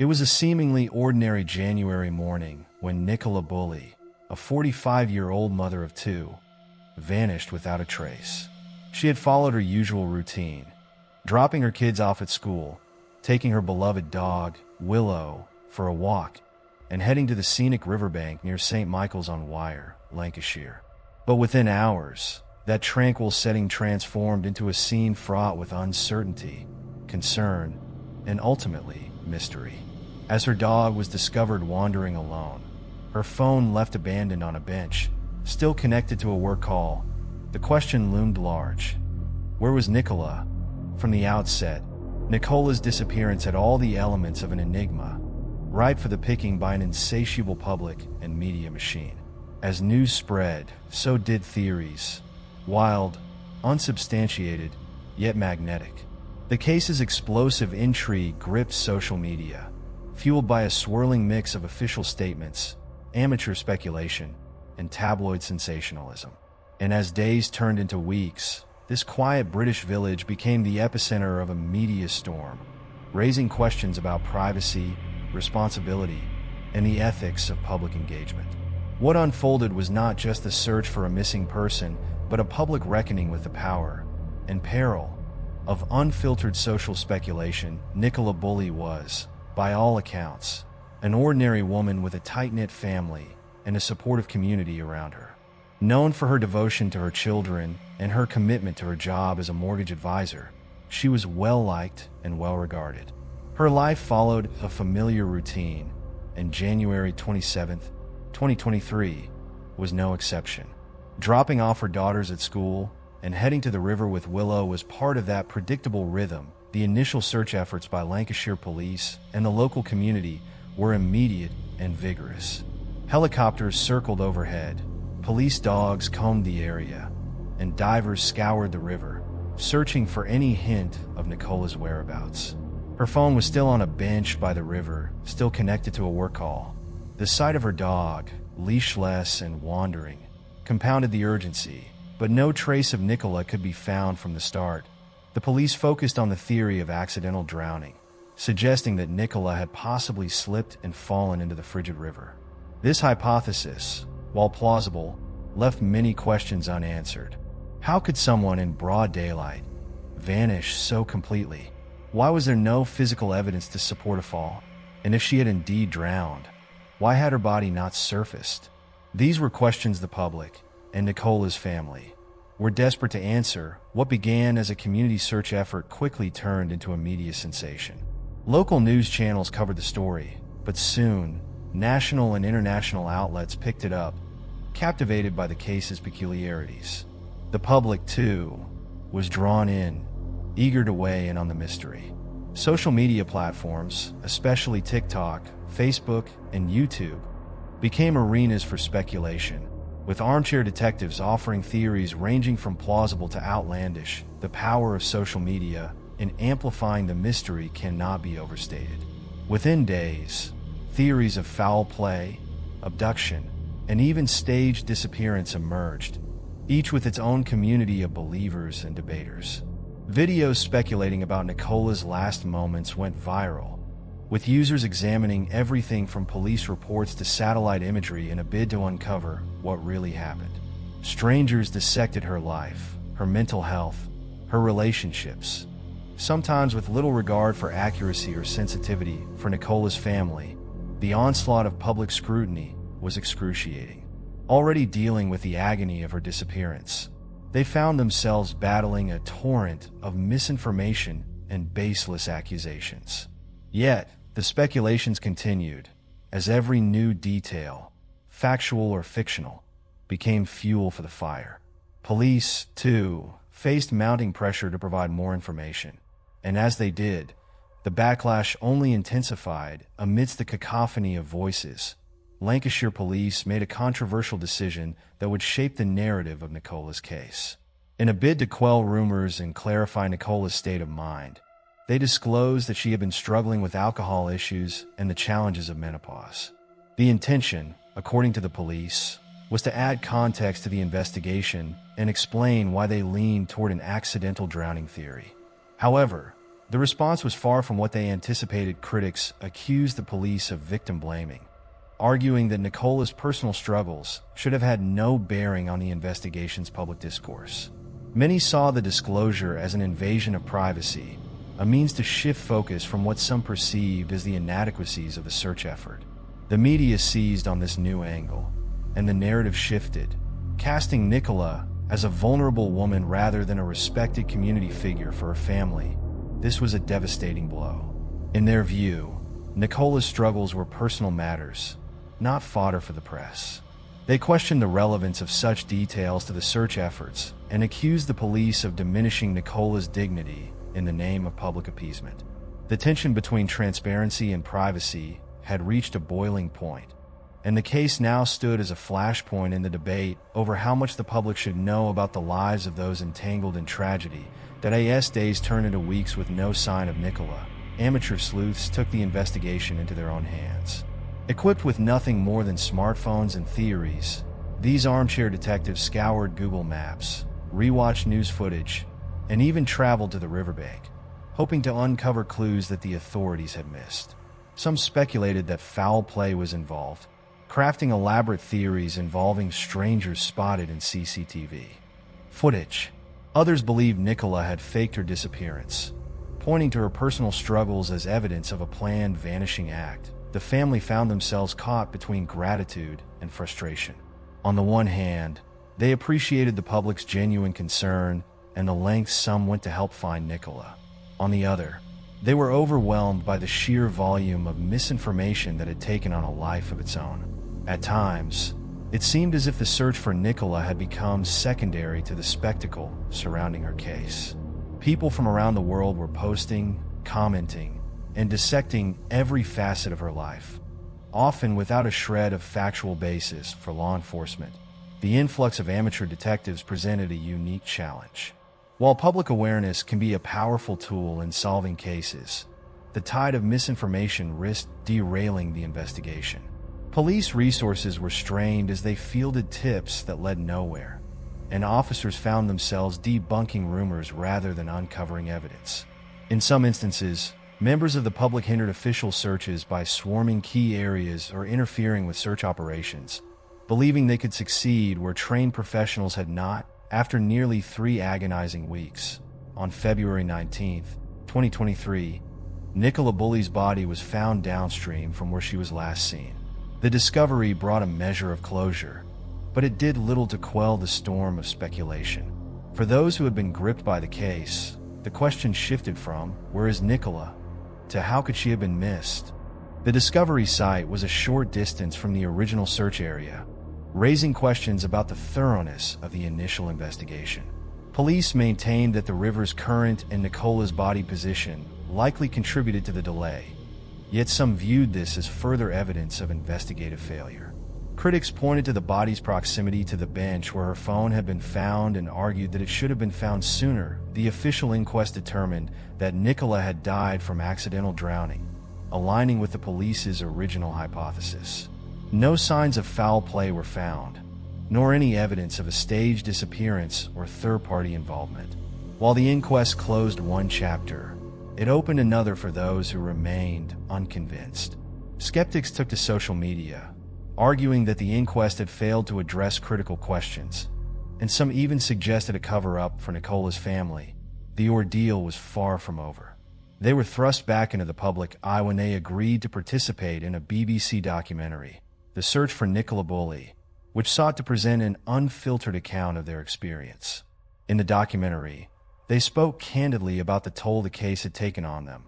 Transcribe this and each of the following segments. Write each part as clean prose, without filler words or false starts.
It was a seemingly ordinary January morning when Nicola Bulley, a 45-year-old mother of two, vanished without a trace. She had followed her usual routine, dropping her kids off at school, taking her beloved dog, Willow, for a walk, and heading to the scenic riverbank near St. Michael's on Wyre, Lancashire. But within hours, that tranquil setting transformed into a scene fraught with uncertainty, concern, and ultimately, mystery. As her dog was discovered wandering alone, her phone left abandoned on a bench, still connected to a work call, the question loomed large. Where was Nicola? From the outset, Nicola's disappearance had all the elements of an enigma, ripe for the picking by an insatiable public and media machine. As news spread, so did theories, wild, unsubstantiated, yet magnetic. The case's explosive intrigue gripped social media, fueled by a swirling mix of official statements, amateur speculation, and tabloid sensationalism. And as days turned into weeks, this quiet British village became the epicenter of a media storm, raising questions about privacy, responsibility, and the ethics of public engagement. What unfolded was not just the search for a missing person, but a public reckoning with the power and peril of unfiltered social speculation. Nicola Bulley was, by all accounts, an ordinary woman with a tight-knit family and a supportive community around her. Known for her devotion to her children and her commitment to her job as a mortgage advisor, she was well-liked and well-regarded. Her life followed a familiar routine, and January 27, 2023, was no exception. Dropping off her daughters at school and heading to the river with Willow was part of that predictable rhythm. The initial search efforts by Lancashire police and the local community were immediate and vigorous. Helicopters circled overhead, police dogs combed the area, and divers scoured the river, searching for any hint of Nicola's whereabouts. Her phone was still on a bench by the river, still connected to a work call. The sight of her dog, leashless and wandering, compounded the urgency, but no trace of Nicola could be found from the start. The police focused on the theory of accidental drowning, suggesting that Nicola had possibly slipped and fallen into the frigid river. This hypothesis, while plausible, left many questions unanswered. How could someone in broad daylight vanish so completely? Why was there no physical evidence to support a fall? And if she had indeed drowned, why had her body not surfaced? These were questions the public, and Nicola's family, were desperate to answer. What began as a community search effort quickly turned into a media sensation. Local news channels covered the story, but soon, national and international outlets picked it up, captivated by the case's peculiarities. The public, too, was drawn in, eager to weigh in on the mystery. Social media platforms, especially TikTok, Facebook, and YouTube, became arenas for speculation, with armchair detectives offering theories ranging from plausible to outlandish. The power of social media in amplifying the mystery cannot be overstated. Within days, theories of foul play, abduction, and even staged disappearance emerged, each with its own community of believers and debaters. Videos speculating about Nicola's last moments went viral, with users examining everything from police reports to satellite imagery in a bid to uncover what really happened. Strangers dissected her life, her mental health, her relationships, sometimes with little regard for accuracy or sensitivity. For Nicola's family, the onslaught of public scrutiny was excruciating. Already dealing with the agony of her disappearance, they found themselves battling a torrent of misinformation and baseless accusations. Yet, the speculations continued, as every new detail, factual or fictional, became fuel for the fire. Police, too, faced mounting pressure to provide more information, and as they did, the backlash only intensified. Amidst the cacophony of voices, Lancashire police made a controversial decision that would shape the narrative of Nicola's case. In a bid to quell rumors and clarify Nicola's state of mind, they disclosed that she had been struggling with alcohol issues and the challenges of menopause. The intention, according to the police, was to add context to the investigation and explain why they leaned toward an accidental drowning theory. However, The response was far from what they anticipated. Critics accused the police of victim blaming, arguing that Nicola's personal struggles should have had no bearing on the investigation's public discourse. Many saw the disclosure as an invasion of privacy, a means to shift focus from what some perceived as the inadequacies of the search effort. The media seized on this new angle, and the narrative shifted, casting Nicola as a vulnerable woman rather than a respected community figure for her family. This was a devastating blow. In their view, Nicola's struggles were personal matters, not fodder for the press. They questioned the relevance of such details to the search efforts and accused the police of diminishing Nicola's dignity in the name of public appeasement. The tension between transparency and privacy had reached a boiling point, and the case now stood as a flashpoint in the debate over how much the public should know about the lives of those entangled in tragedy. That AS days turned into weeks with no sign of Nicola. Amateur sleuths took the investigation into their own hands. Equipped with nothing more than smartphones and theories, these armchair detectives scoured Google Maps, rewatched news footage, and even traveled to the riverbank, hoping to uncover clues that the authorities had missed. Some speculated that foul play was involved, crafting elaborate theories involving strangers spotted in CCTV footage. Others believed Nicola had faked her disappearance, pointing to her personal struggles as evidence of a planned vanishing act. The family found themselves caught between gratitude and frustration. On the one hand, they appreciated the public's genuine concern and the lengths some went to help find Nicola. On the other, they were overwhelmed by the sheer volume of misinformation that had taken on a life of its own. At times, it seemed as if the search for Nicola had become secondary to the spectacle surrounding her case. People from around the world were posting, commenting, and dissecting every facet of her life, often without a shred of factual basis for law enforcement. The influx of amateur detectives presented a unique challenge. While public awareness can be a powerful tool in solving cases, the tide of misinformation risked derailing the investigation. Police resources were strained as they fielded tips that led nowhere, and officers found themselves debunking rumors rather than uncovering evidence. In some instances, members of the public hindered official searches by swarming key areas or interfering with search operations, believing they could succeed where trained professionals had not. After nearly 3 agonizing weeks, on February 19, 2023, Nicola Bulley's body was found downstream from where she was last seen. The discovery brought a measure of closure, but it did little to quell the storm of speculation. For those who had been gripped by the case, the question shifted from, "Where is Nicola?" to "How could she have been missed?" The discovery site was a short distance from the original search area, raising questions about the thoroughness of the initial investigation. Police maintained that the river's current and Nicola's body position likely contributed to the delay, yet some viewed this as further evidence of investigative failure. Critics pointed to the body's proximity to the bench where her phone had been found and argued that it should have been found sooner. The official inquest determined that Nicola had died from accidental drowning, aligning with the police's original hypothesis. No signs of foul play were found, nor any evidence of a staged disappearance or third-party involvement. While the inquest closed one chapter, it opened another for those who remained unconvinced. Skeptics took to social media, arguing that the inquest had failed to address critical questions, and some even suggested a cover-up for Nicola's family. The ordeal was far from over. They were thrust back into the public eye when they agreed to participate in a BBC documentary, The Search for Nicola Bulley, which sought to present an unfiltered account of their experience. In the documentary, they spoke candidly about the toll the case had taken on them,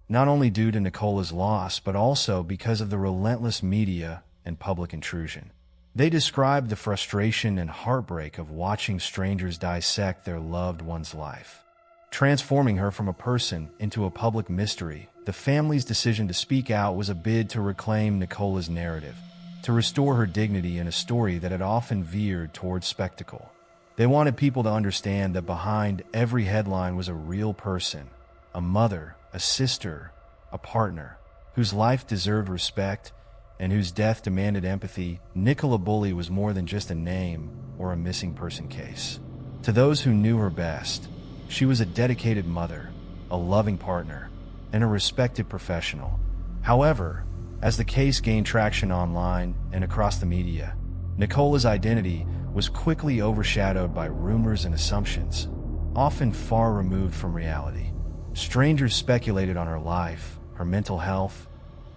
not only due to Nicola's loss, but also because of the relentless media and public intrusion. They described the frustration and heartbreak of watching strangers dissect their loved one's life, transforming her from a person into a public mystery. The family's decision to speak out was a bid to reclaim Nicola's narrative, to restore her dignity in a story that had often veered towards spectacle. They wanted people to understand that behind every headline was a real person, a mother, a sister, a partner, whose life deserved respect and whose death demanded empathy. Nicola Bulley was more than just a name or a missing person case. To those who knew her best, she was a dedicated mother, a loving partner, and a respected professional. However, as the case gained traction online and across the media, Nicola's identity was quickly overshadowed by rumors and assumptions, often far removed from reality. Strangers speculated on her life, her mental health,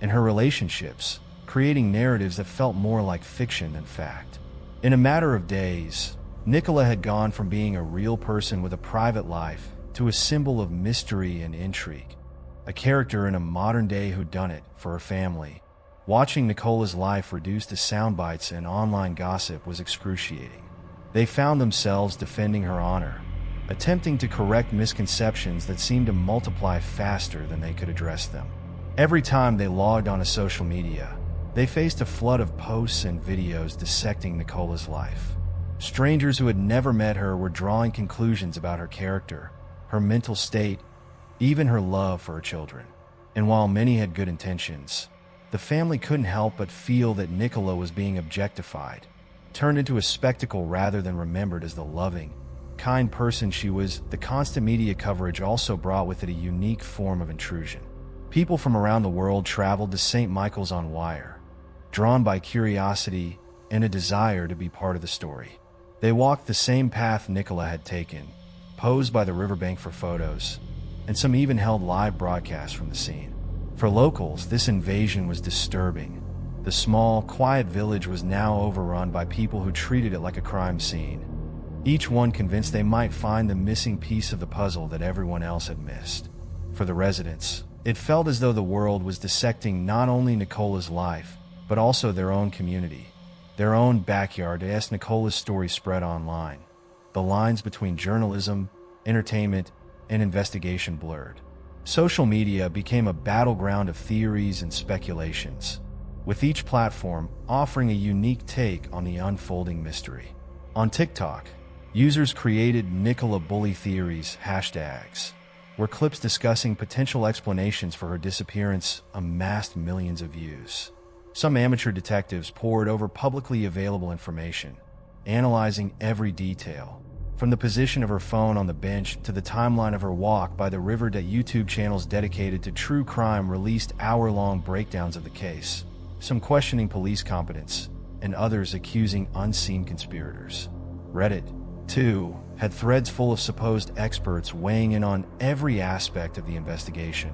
and her relationships, creating narratives that felt more like fiction than fact. In a matter of days, Nicola had gone from being a real person with a private life to a symbol of mystery and intrigue, a character in a modern-day whodunit for her family. Watching Nicola's life reduced to sound bites and online gossip was excruciating. They found themselves defending her honor, attempting to correct misconceptions that seemed to multiply faster than they could address them. Every time they logged onto social media, they faced a flood of posts and videos dissecting Nicola's life. Strangers who had never met her were drawing conclusions about her character, her mental state, even her love for her children. And while many had good intentions, the family couldn't help but feel that Nicola was being objectified, turned into a spectacle rather than remembered as the loving, kind person she was. The constant media coverage also brought with it a unique form of intrusion. People from around the world traveled to St. Michael's on Wyre, drawn by curiosity and a desire to be part of the story. They walked the same path Nicola had taken, posed by the riverbank for photos, and some even held live broadcasts from the scene. For locals, this invasion was disturbing. The small, quiet village was now overrun by people who treated it like a crime scene, each one convinced they might find the missing piece of the puzzle that everyone else had missed. For the residents, it felt as though the world was dissecting not only Nicola's life, but also their own community, their own backyard. As Nicola's story spread online, the lines between journalism, entertainment, and investigation blurred. Social media became a battleground of theories and speculations, with each platform offering a unique take on the unfolding mystery. On TikTok, users created Nicola Bulley theories hashtags, where clips discussing potential explanations for her disappearance amassed millions of views. Some amateur detectives pored over publicly available information, analyzing every detail, from the position of her phone on the bench to the timeline of her walk by the river. YouTube channels dedicated to true crime released hour-long breakdowns of the case, some questioning police competence, and others accusing unseen conspirators. Reddit, too, had threads full of supposed experts weighing in on every aspect of the investigation,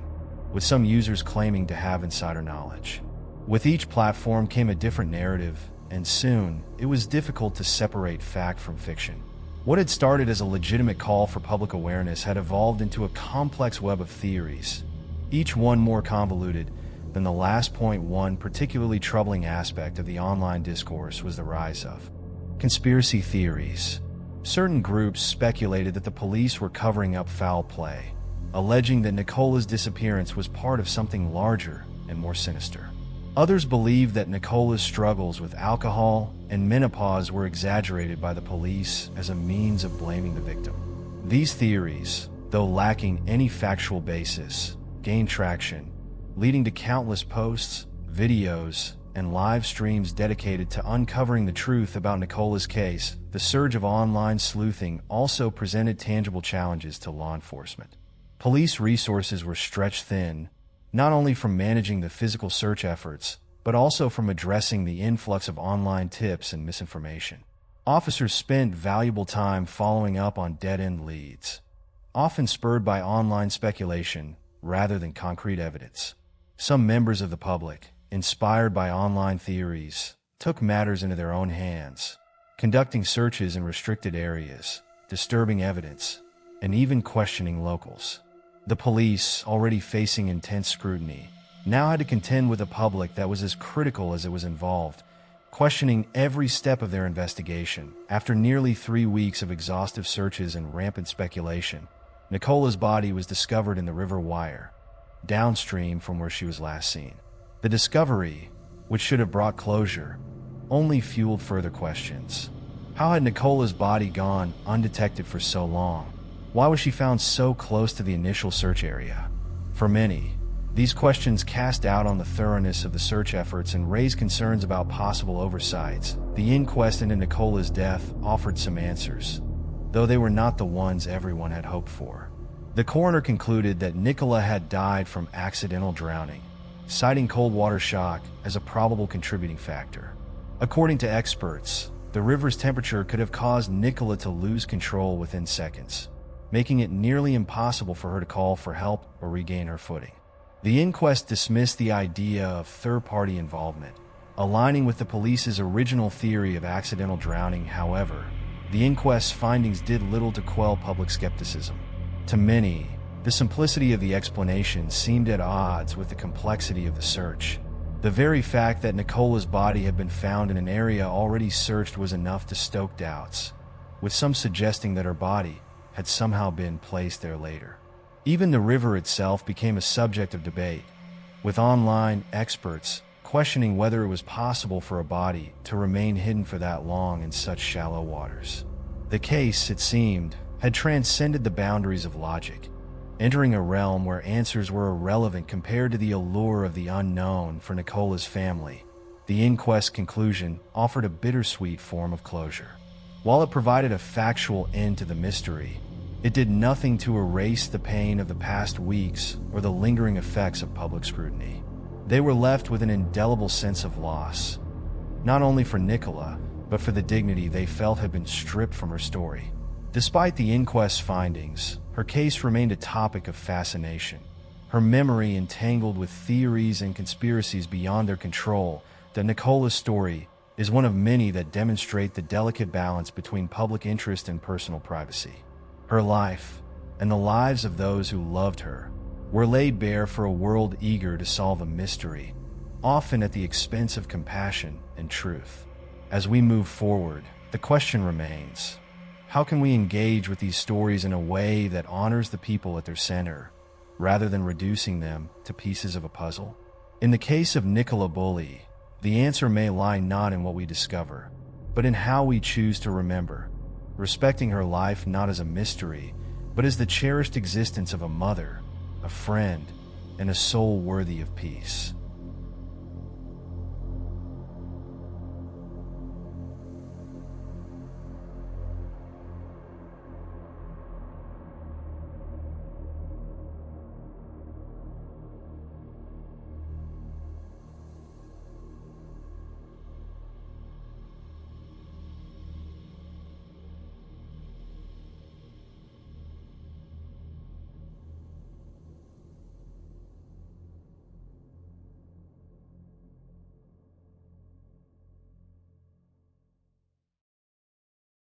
with some users claiming to have insider knowledge. With each platform came a different narrative, and soon it was difficult to separate fact from fiction. What had started as a legitimate call for public awareness had evolved into a complex web of theories, each one more convoluted than the last. One particularly troubling aspect of the online discourse was the rise of conspiracy theories. Certain groups speculated that the police were covering up foul play, alleging that Nicola's disappearance was part of something larger and more sinister. Others believed that Nicola's struggles with alcohol and menopause were exaggerated by the police as a means of blaming the victim. These theories, though lacking any factual basis, gained traction, leading to countless posts, videos, and live streams dedicated to uncovering the truth about Nicola's case. The surge of online sleuthing also presented tangible challenges to law enforcement. Police resources were stretched thin, not only from managing the physical search efforts, but also from addressing the influx of online tips and misinformation. Officers spent valuable time following up on dead-end leads, often spurred by online speculation rather than concrete evidence. Some members of the public, inspired by online theories, took matters into their own hands, conducting searches in restricted areas, disturbing evidence, and even questioning locals. The police, already facing intense scrutiny, now had to contend with a public that was as critical as it was involved, questioning every step of their investigation. After nearly 3 weeks of exhaustive searches and rampant speculation, Nicola's body was discovered in the River Wyre, downstream from where she was last seen. The discovery, which should have brought closure, only fueled further questions. How had Nicola's body gone undetected for so long? Why was she found so close to the initial search area? For many, these questions cast doubt on the thoroughness of the search efforts and raised concerns about possible oversights. The inquest into Nicola's death offered some answers, though they were not the ones everyone had hoped for. The coroner concluded that Nicola had died from accidental drowning, citing cold water shock as a probable contributing factor. According to experts, the river's temperature could have caused Nicola to lose control within seconds, making it nearly impossible for her to call for help or regain her footing. The inquest dismissed the idea of third-party involvement, aligning with the police's original theory of accidental drowning. However, the inquest's findings did little to quell public skepticism. To many, the simplicity of the explanation seemed at odds with the complexity of the search. The very fact that Nicola's body had been found in an area already searched was enough to stoke doubts, with some suggesting that her body had somehow been placed there later. Even the river itself became a subject of debate, with online experts questioning whether it was possible for a body to remain hidden for that long in such shallow waters. The case, it seemed, had transcended the boundaries of logic, entering a realm where answers were irrelevant compared to the allure of the unknown for Nicola's family. The inquest's conclusion offered a bittersweet form of closure. While it provided a factual end to the mystery, it did nothing to erase the pain of the past weeks or the lingering effects of public scrutiny. They were left with an indelible sense of loss, not only for Nicola, but for the dignity they felt had been stripped from her story. Despite the inquest's findings, her case remained a topic of fascination. Her memory entangled with theories and conspiracies beyond their control. That Nicola's story is one of many that demonstrate the delicate balance between public interest and personal privacy. Her life, and the lives of those who loved her, were laid bare for a world eager to solve a mystery, often at the expense of compassion and truth. As we move forward, the question remains: how can we engage with these stories in a way that honors the people at their center, rather than reducing them to pieces of a puzzle? In the case of Nicola Bulley, the answer may lie not in what we discover, but in how we choose to remember, respecting her life not as a mystery, but as the cherished existence of a mother, a friend, and a soul worthy of peace.